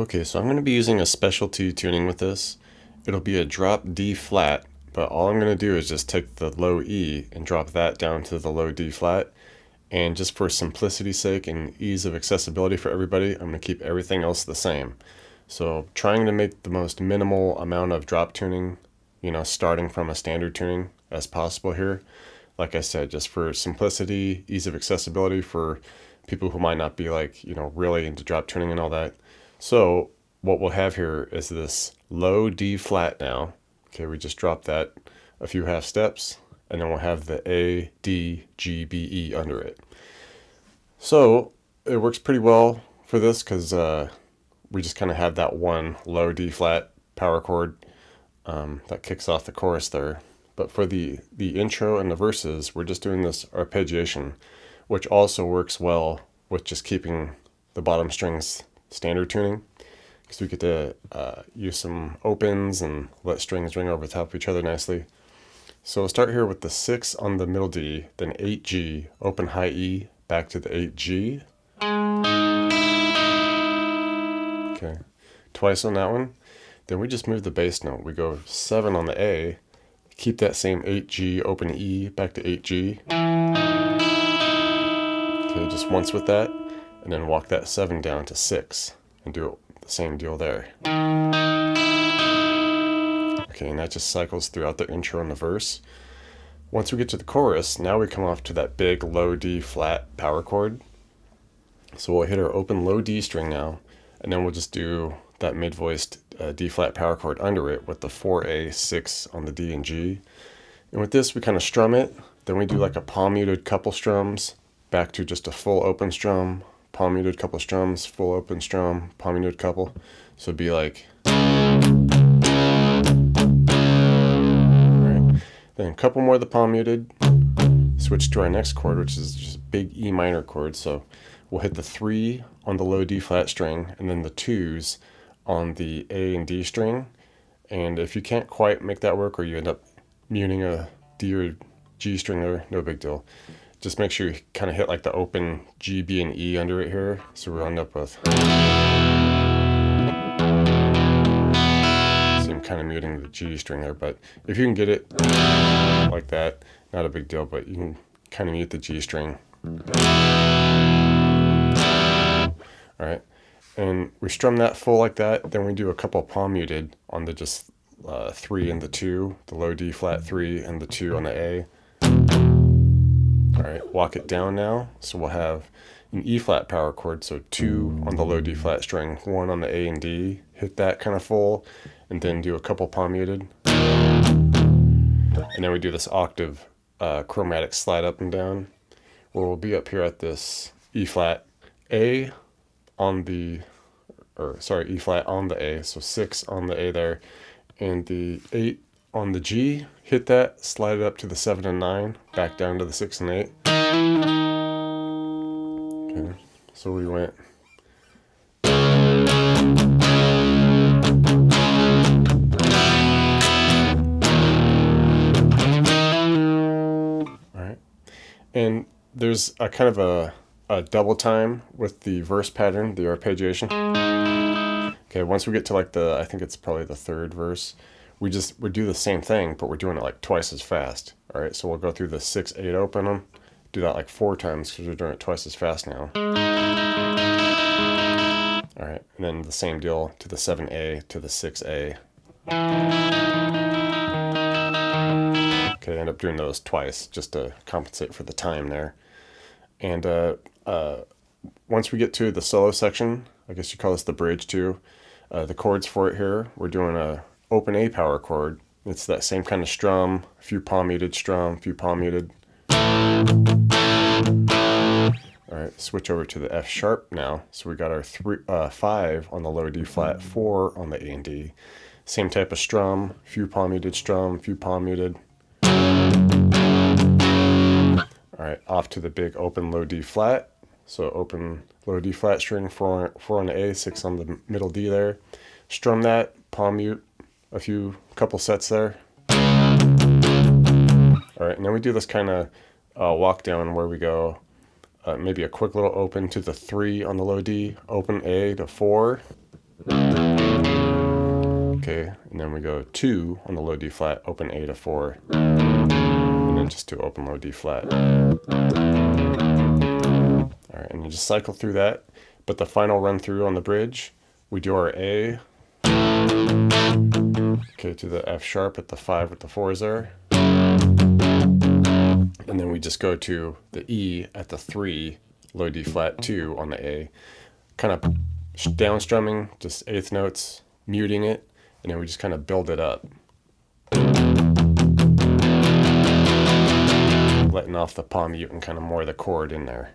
Okay, so I'm going to be using a specialty tuning with this. It'll be a drop D flat, but all I'm going to do is just take the low E and drop that down to the low D flat. And just for simplicity's sake and ease of accessibility for everybody, I'm going to keep everything else the same. So trying to make the most minimal amount of drop tuning, starting from a standard tuning as possible here. Like I said, just for simplicity, ease of accessibility for people who might not be really into drop tuning and all that. So what we'll have here is this low D flat now. Okay, we just dropped that a few half steps, and then we'll have the A, D, G, B, E under it. So it works pretty well for this because we just kind of have that one low D flat power chord that kicks off the chorus there. But for the intro and the verses, we're just doing this arpeggiation, which also works well with just keeping the bottom strings standard tuning, because we get to use some opens and let strings ring over the top of each other nicely. So we'll start here with the 6 on the middle D, then 8G, open high E, back to the 8G. Okay, twice on that one. Then we just move the bass note. We go 7 on the A, keep that same 8G, open E, back to 8G. Okay, just once with that, and then walk that 7 down to 6 and do the same deal there. Okay, and that just cycles throughout the intro and the verse. Once we get to the chorus, now we come off to that big low D flat power chord. So we'll hit our open low D string now, and then we'll just do that mid-voiced D flat power chord under it with the 4A, 6 on the D and G. And with this, we kind of strum it. Then we do like a palm muted couple strums, back to just a full open strum, palm muted couple strums, full open strum, palm muted couple. So it'd be like, right. Then a couple more of the palm muted, switch to our next chord, which is just a big E minor chord. So we'll hit the 3 on the low D flat string, and then the 2s on the A and D string. And if you can't quite make that work, or you end up muting a D or G string there, no big deal. Just make sure you kind of hit like the open G, B, and E under it here. So we'll end up with. So I'm kind of muting the G string there, but if you can get it like that, not a big deal, but you can kind of mute the G string. All right, and we strum that full like that. Then we do a couple palm muted on the just 3 and the 2, the low D flat 3 and the 2 on the A. All right, walk it down now. So we'll have an E flat power chord, so 2 on the low D flat string, 1 on the A and D, hit that kind of full, and then do a couple palm muted. And then we do this octave chromatic slide up and down, where we'll be up here at this E flat A on the, E flat on the A, so 6 on the A there, and the 8 on the G, hit that, slide it up to the 7 and 9, back down to the 6 and 8. Okay, so we went. All right, and there's a kind of a double time with the verse pattern, the arpeggiation. Okay, once we get to like I think it's probably the 3rd verse, we do the same thing, but we're doing it like twice as fast. All right, so we'll go through the 6, 8 open them, do that like 4 times because we're doing it twice as fast now. All right, and then the same deal to the 7A to the 6A. Okay, end up doing those twice just to compensate for the time there. And once we get to the solo section, I guess you call this the bridge too, the chords for it here, we're doing a open A power chord. It's that same kind of strum, a few palm muted strum, a few palm muted. All right, switch over to the F sharp now. So we got our 5 on the low D flat, 4 on the A and D. Same type of strum, few palm muted strum, few palm muted. All right, off to the big open low D flat. So open low D flat string, 4 on the A, 6 on the middle D there. Strum that, palm mute, couple sets there. All right, and then we do this kind of walk down where we go maybe a quick little open to the 3 on the low D, open A to 4, Okay, and then we go 2 on the low D flat, open A to 4, and then just do open low D flat. Alright, and you just cycle through that, but the final run through on the bridge, we do our A, okay, to the F sharp at the 5 with the 4s there, and then we just go to the E at the 3, low D flat 2 on the A, kind of down strumming, just eighth notes, muting it, and then we just kind of build it up, letting off the palm mute and kind of more of the chord in there.